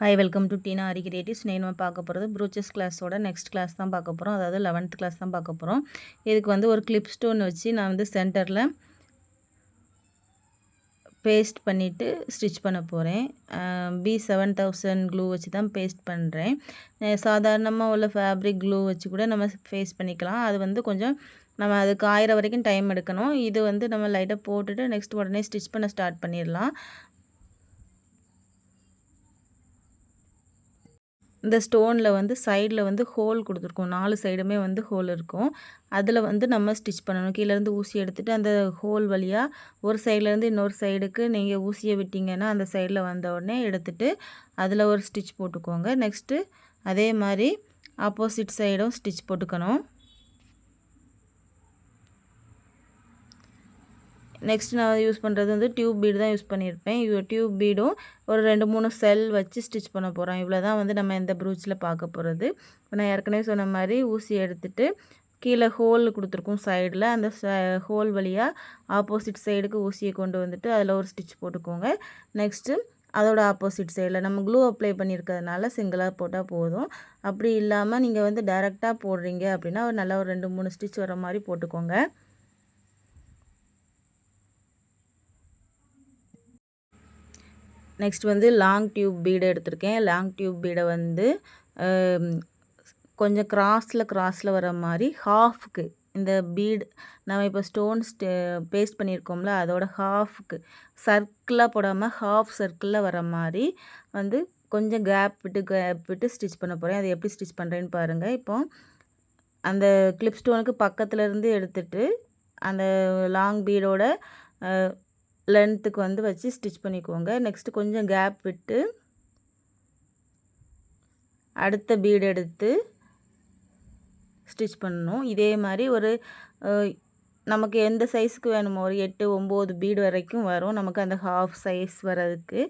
Hi welcome to Teena Aari Creatives. நம்ம பார்க்க போகிறது ப்ரூச்சஸ் கிளாஸோட நெக்ஸ்ட் கிளாஸ் தான் பார்க்க போகிறோம். அதாவது 11th கிளாஸ் தான் பார்க்க போகிறோம். இதுக்கு வந்து ஒரு கிளிப் ஸ்டோன் வச்சு நான் வந்து சென்டரில் பேஸ்ட் பண்ணிவிட்டு ஸ்டிச் பண்ண போகிறேன். B7000 க்ளூ வச்சு தான் பேஸ்ட் பண்ணுறேன். சாதாரணமாக உள்ள ஃபேப்ரிக் க்ளூ வச்சு கூட நம்ம பேஸ்ட் பண்ணிக்கலாம். அது வந்து கொஞ்சம் நம்ம அது காயிற வரைக்கும் டைம் எடுக்கணும். இது வந்து நம்ம லைட்டாக போட்டுட்டு நெக்ஸ்ட் உடனே ஸ்டிச் பண்ண ஸ்டார்ட் பண்ணிடலாம். இந்த ஸ்டோனில் வந்து சைடில் வந்து ஹோல் கொடுத்துருக்கோம். 4 சைடுமே வந்து ஹோல் இருக்கும். அதில் வந்து நம்ம ஸ்டிச் பண்ணணும். கீழேருந்து ஊசி எடுத்துகிட்டு அந்த ஹோல் வழியாக ஒரு சைட்லேருந்து இன்னொரு சைடுக்கு நீங்கள் ஊசியை விட்டிங்கன்னா அந்த சைடில் வந்த உடனே எடுத்துகிட்டு அதில் ஒரு ஸ்டிச் போட்டுக்கோங்க. நெக்ஸ்ட்டு அதே மாதிரி ஆப்போசிட் சைடும் ஸ்டிச் போட்டுக்கணும். நெக்ஸ்ட் நான் யூஸ் பண்ணுறது வந்து டியூப் பீடு தான் யூஸ் பண்ணியிருப்பேன். டியூப் பீடும் ஒரு 2-3 செல் வச்சு ஸ்டிச் பண்ண போகிறோம். இவ்வளோ தான் வந்து நம்ம இந்த ப்ரூச்சில் பார்க்க போகிறது. நான் ஏற்கனவே சொன்ன மாதிரி ஊசி எடுத்துகிட்டு கீழே ஹோல் கொடுத்துருக்கோம் சைடில். அந்த ஹோல் வழியாக ஆப்போசிட் சைடுக்கு ஊசியை கொண்டு வந்துட்டு அதில் ஒரு ஸ்டிச் போட்டுக்கோங்க. நெக்ஸ்ட்டு அதோட ஆப்போசிட் சைடில் நம்ம க்ளூ அப்ளை பண்ணியிருக்கிறதுனால சிங்கிளாக போட்டால் போதும். அப்படி இல்லாமல் நீங்கள் வந்து டைரெக்டாக போடுறீங்க அப்படின்னா ஒரு நல்லா ஒரு 2-3 ஸ்டிச் வர மாதிரி போட்டுக்கோங்க. நெக்ஸ்ட் வந்து லாங் டியூப் பீடை எடுத்திருக்கேன். லாங் டியூப் பீடை வந்து கொஞ்சம் கிராஸில் வர மாதிரி ஹாஃப்க்கு இந்த பீடு நம்ம இப்போ ஸ்டோன்ஸ் பேஸ்ட் பண்ணியிருக்கோம்ல அதோட ஹாஃப்க்கு சர்க்கிளாக போடாமல் ஹாஃப் சர்க்கிளில் வர மாதிரி வந்து கொஞ்சம் கேப் விட்டு ஸ்டிச் பண்ண போகிறேன். அது எப்படி ஸ்டிச் பண்ணுறேன்னு பாருங்கள். இப்போ அந்த கிளிப் ஸ்டோனுக்கு பக்கத்துலேருந்து எடுத்துகிட்டு அந்த லாங் பீடோட லென்த்துக்கு வந்து வச்சு ஸ்டிச் பண்ணிக்கோங்க. நெக்ஸ்ட்டு கொஞ்சம் கேப் விட்டு அடுத்த பீடு எடுத்து ஸ்டிச் பண்ணணும். இதே மாதிரி ஒரு நமக்கு எந்த சைஸுக்கு வேணுமோ ஒரு 8-9 பீடு வரைக்கும் வரும் நமக்கு அந்த ஹாஃப் சைஸ் வர்றதுக்கு.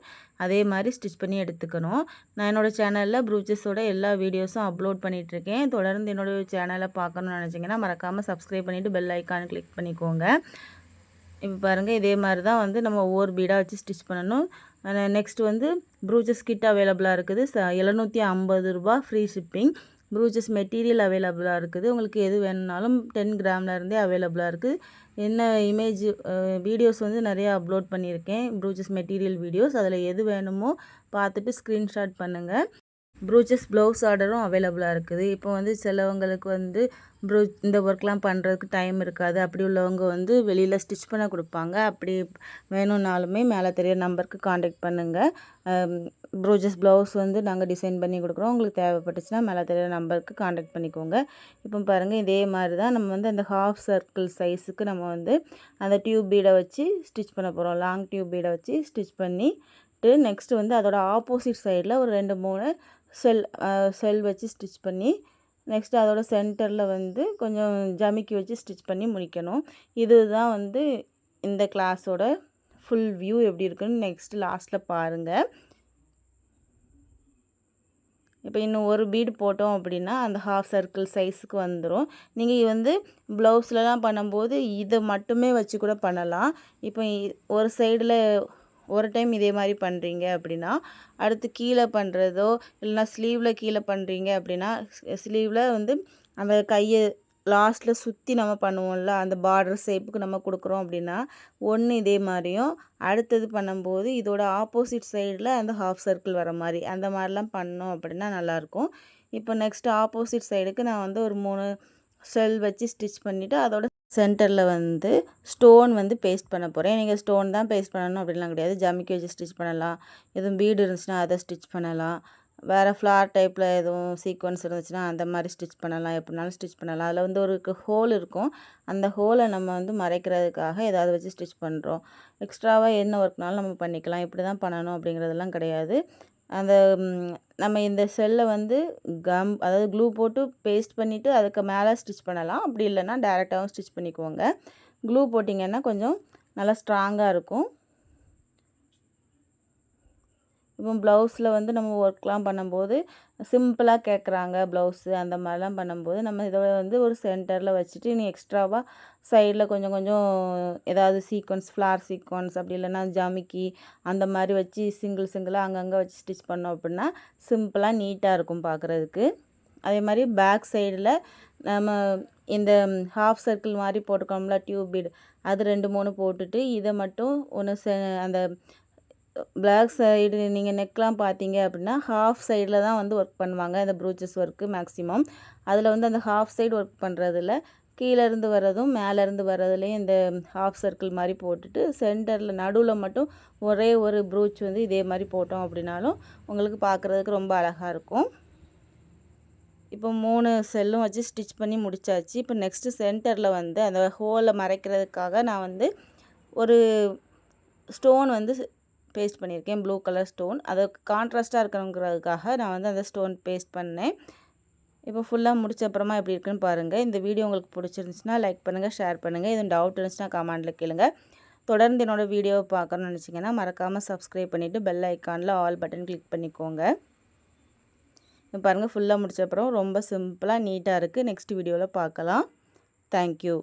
அதே மாதிரி ஸ்டிச் பண்ணி எடுத்துக்கணும். நான் என்னோடய சேனலில் ப்ரூச்சஸோட எல்லா வீடியோஸும் அப்லோட் பண்ணிகிட்ருக்கேன். தொடர்ந்து என்னோடய சேனலை பார்க்கணுன்னு நினச்சிங்கன்னா மறக்காமல் சப்ஸ்கிரைப் பண்ணிவிட்டு பெல் ஐக்கான் கிளிக் பண்ணிக்கோங்க. இப்போ பாருங்கள் இதே மாதிரி தான் வந்து நம்ம ஒவ்வொரு பீடாக வச்சு ஸ்டிச் பண்ணணும். நெக்ஸ்ட் வந்து ப்ரூச்சஸ் கிட் அவைலபிளாக இருக்குது. 750 ரூபா ஃப்ரீ ஷிப்பிங். ப்ரூச்சஸ் மெட்டீரியல் அவைலபிளாக இருக்குது. உங்களுக்கு எது வேணுனாலும் 10 கிராம்லேருந்தே அவைலபிளாக இருக்குது. என்ன இமேஜ் வீடியோஸ் வந்து நிறையா அப்லோட் பண்ணியிருக்கேன். ப்ரூச்சஸ் மெட்டீரியல் வீடியோஸ் அதில் எது வேணுமோ பார்த்துட்டு ஸ்க்ரீன்ஷாட் பண்ணுங்கள். ப்ரூச்சஸ் ப்ளவுஸ் ஆர்டரும் அவைலபிளாக இருக்குது. இப்போ வந்து சிலவங்களுக்கு வந்து இந்த ஒர்க்லாம் பண்ணுறதுக்கு டைம் இருக்காது. அப்படி உள்ளவங்க வந்து வெளியில் ஸ்டிச் பண்ண கொடுப்பாங்க. அப்படி வேணும்னாலுமே மேலே தெரிய நம்பருக்கு காண்டாக்ட் பண்ணுங்கள். ப்ரூச்சஸ் ப்ளவுஸ் வந்து நாங்கள் டிசைன் பண்ணி கொடுக்குறோம். உங்களுக்கு தேவைப்பட்டுச்சுன்னா மேலே தெரிய நம்பருக்கு காண்டாக்ட் பண்ணிக்கோங்க. இப்போ பாருங்கள் இதே மாதிரி தான் நம்ம வந்து அந்த ஹாஃப் சர்க்கிள் சைஸுக்கு நம்ம வந்து அந்த டியூப் பீடை வச்சு ஸ்டிச் பண்ண போகிறோம். லாங் டியூப் பீடை வச்சு ஸ்டிச் பண்ணிட்டு நெக்ஸ்ட்டு வந்து அதோட ஆப்போசிட் சைடில் ஒரு 2-3 செல் வச்சு ஸ்டிச் பண்ணி நெக்ஸ்ட்டு அதோட சென்டரில் வந்து கொஞ்சம் ஜமிக்கி வச்சு ஸ்டிச் பண்ணி முடிக்கணும். இதுதான் வந்து இந்த கிளாஸோட ஃபுல் வியூ எப்படி இருக்குன்னு நெக்ஸ்ட்டு லாஸ்ட்டில் பாருங்கள். இப்போ இன்னும் ஒரு பீடு போட்டோம் அப்படின்னா அந்த ஹாஃப் சர்க்கிள் சைஸுக்கு வந்துடும். நீங்கள் வந்து ப்ளவுஸ்லலாம் பண்ணும்போது இதை மட்டுமே வச்சு கூட பண்ணலாம். இப்போ ஒரு சைடில் ஒரு டைம் இதே மாதிரி பண்ணுறீங்க அப்படின்னா அடுத்து கீழே பண்ணுறதோ இல்லைனா ஸ்லீவில் கீழே பண்ணுறீங்க அப்படின்னா ஸ்லீவில் வந்து அந்த கையை லாஸ்ட்டில் சுற்றி நம்ம பண்ணுவோம்ல அந்த பார்டர் ஷேப்புக்கு நம்ம கொடுக்குறோம் அப்படின்னா ஒன்று இதே மாதிரியும் அடுத்தது பண்ணும்போது இதோட ஆப்போசிட் சைடில் அந்த ஹாஃப் சர்க்கிள் வர மாதிரி அந்த மாதிரிலாம் பண்ணோம் அப்படின்னா நல்லாயிருக்கும். இப்போ நெக்ஸ்ட்டு ஆப்போசிட் சைடுக்கு நான் வந்து ஒரு 3 செல் வச்சு ஸ்டிச் பண்ணிவிட்டு அதோட சென்டரில் வந்து ஸ்டோன் வந்து பேஸ்ட் பண்ண போகிறேன். நீங்கள் ஸ்டோன் தான் பேஸ்ட் பண்ணணும் அப்படின்லாம் கிடையாது. ஜமிக்கி வச்சு ஸ்டிச் பண்ணலாம். எதுவும் பீடு இருந்துச்சுன்னா அதை ஸ்டிச் பண்ணலாம். வேறு ஃப்ளார் டைப்பில் எதுவும் சீக்வன்ஸ் இருந்துச்சுன்னா அந்த மாதிரி ஸ்டிச் பண்ணலாம். எப்படினாலும் ஸ்டிச் பண்ணலாம். அதில் வந்து ஒரு ஹோல் இருக்கும். அந்த ஹோலை நம்ம வந்து மறைக்கிறதுக்காக ஏதாவது வச்சு ஸ்டிச் பண்ணுறோம். எக்ஸ்ட்ராவாக என்ன ஒர்க்னாலும் நம்ம பண்ணிக்கலாம். இப்படி தான் பண்ணணும் அப்படிங்கிறதெல்லாம் கிடையாது. அந்த நம்ம இந்த செல்லை வந்து அதாவது க்ளூ போட்டு பேஸ்ட் பண்ணிவிட்டு அதுக்கு மேலே ஸ்டிச் பண்ணலாம். அப்படி இல்லைன்னா டேரெக்டாகவும் ஸ்டிச் பண்ணிக்குவோங்க. க்ளூ போட்டிங்கன்னா கொஞ்சம் நல்லா ஸ்ட்ராங்காக இருக்கும். இப்போ ப்ளவுஸில் வந்து நம்ம ஒர்க்லாம் பண்ணும்போது சிம்பிளாக கேட்குறாங்க ப்ளவுஸு அந்த மாதிரிலாம் பண்ணும்போது நம்ம இதை வந்து ஒரு சென்டரில் வச்சுட்டு நீ எக்ஸ்ட்ராவாக சைடில் கொஞ்சம் கொஞ்சம் ஏதாவது சீக்வன்ஸ் ஃப்ளார் சீக்வன்ஸ் அப்படி இல்லைன்னா ஜமிக்கி அந்த மாதிரி வச்சு சிங்கிளாக அங்கங்கே வச்சு ஸ்டிச் பண்ணோம் அப்படின்னா சிம்பிளாக நீட்டாக இருக்கும் பார்க்குறதுக்கு. அதே மாதிரி பேக் சைடில் நம்ம இந்த ஹாஃப் சர்க்கிள் மாதிரி போட்டுக்கோம்ல டியூப் பீடு அது 2 3 போட்டுட்டு இதை மட்டும் ஒன்று அந்த பிளாக் சைடு நீங்கள் நெக்லாம் பார்த்தீங்க அப்படின்னா ஹாஃப் சைடில் தான் வந்து ஒர்க் பண்ணுவாங்க இந்த ப்ரூச்சஸ் ஒர்க்கு மேக்ஸிமம். அதில் வந்து அந்த ஹாஃப் சைடு ஒர்க் பண்ணுறதில்ல கீழேருந்து வர்றதும் மேலேருந்து வர்றதுலேயும் இந்த ஹாஃப் சர்க்கிள் மாதிரி போட்டுட்டு சென்டரில் நடுவில் மட்டும் ஒரே ஒரு ப்ரூச் வந்து இதே மாதிரி போட்டோம் அப்படின்னாலும் உங்களுக்கு பார்க்குறதுக்கு ரொம்ப அழகாக இருக்கும். இப்போ 3 செல்லும் வச்சு ஸ்டிச் பண்ணி முடித்தாச்சு. இப்போ நெக்ஸ்ட்டு சென்டரில் வந்து அந்த ஹோலை மறைக்கிறதுக்காக நான் வந்து ஒரு ஸ்டோன் வந்து பேஸ்ட் பண்ணியிருக்கேன், ப்ளூ கலர் ஸ்டோன். அது கான்ட்ராஸ்ட்டாக இருக்கணுங்கிறதுக்காக நான் வந்து அந்த ஸ்டோன் பேஸ்ட் பண்ணேன். இப்போ ஃபுல்லாக முடிச்ச அப்புறமா எப்படி இருக்குன்னு பாருங்கள். இந்த வீடியோ உங்களுக்கு பிடிச்சிருந்துச்சுன்னா லைக் பண்ணுங்கள், ஷேர் பண்ணுங்கள். எதுவும் டவுட் இருந்துச்சுன்னா கமெண்ட்டில் கேளுங்க. தொடர்ந்து என்னோடய வீடியோவை பார்க்கணும்னு நினச்சிங்கன்னா மறக்காமல் சப்ஸ்கிரைப் பண்ணிவிட்டு பெல் ஐக்கானில் ஆல் பட்டன் கிளிக் பண்ணிக்கோங்க. இப்போ பாருங்கள் ஃபுல்லாக முடிச்ச அப்புறம் ரொம்ப சிம்பிளாக நீட்டாக இருக்குது. நெக்ஸ்ட் வீடியோவில் பார்க்கலாம். தேங்க்யூ.